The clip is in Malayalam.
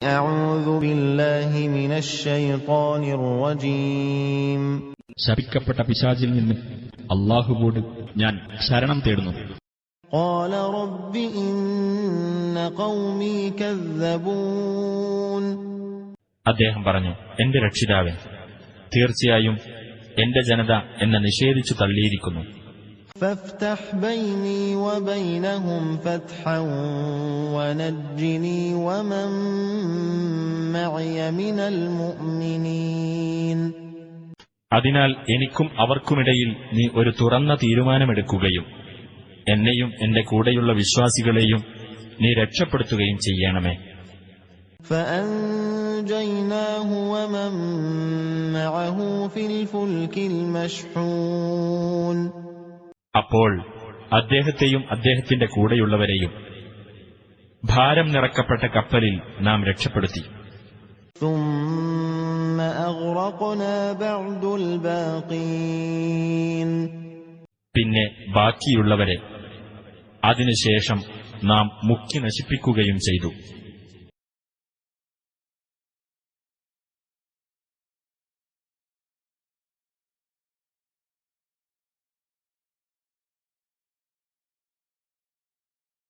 أعوذ بالله من الشيطان الرجيم ശപിക്കപ്പെട്ട പിശാചിൽ നിന്ന് അല്ലാഹുവോട് ഞാൻ ശരണം തേടുന്നു. قال رب إن قومي كذبون അദ്ദേഹം പറഞ്ഞു, എന്റെ രക്ഷിതാവേ, തീർച്ചയായും എന്റെ ജനത എന്നെ നിഷേധിച്ചു തള്ളിയിരിക്കുന്നു. فافتح بيني وبينهم فتحا ونجني ومن معي من المؤمنين അതിനാൽ എനിക്കും അവർക്കുമിടയിൽ നീ ഒരു തുറന്ന തീരുമാനമെടുക്കുകയും എന്നെയും എന്റെ കൂടെയുള്ള വിശ്വാസികളെയും നീ രക്ഷപ്പെടുത്തുകയും ചെയ്യണമേ. فأنجيناه ومن معه في الفلك المشحون അപ്പോൾ അദ്ദേഹത്തെയും അദ്ദേഹത്തിന്റെ കൂടെയുള്ളവരെയും ഭാരം നിറക്കപ്പെട്ട കപ്പലിൽ നാം രക്ഷപ്പെടുത്തി. ثم أغرقنا بعد الباقين പിന്നെ ബാക്കിയുള്ളവരെ അതിനുശേഷം നാം മുക്കി നശിപ്പിക്കുകയും ചെയ്തു.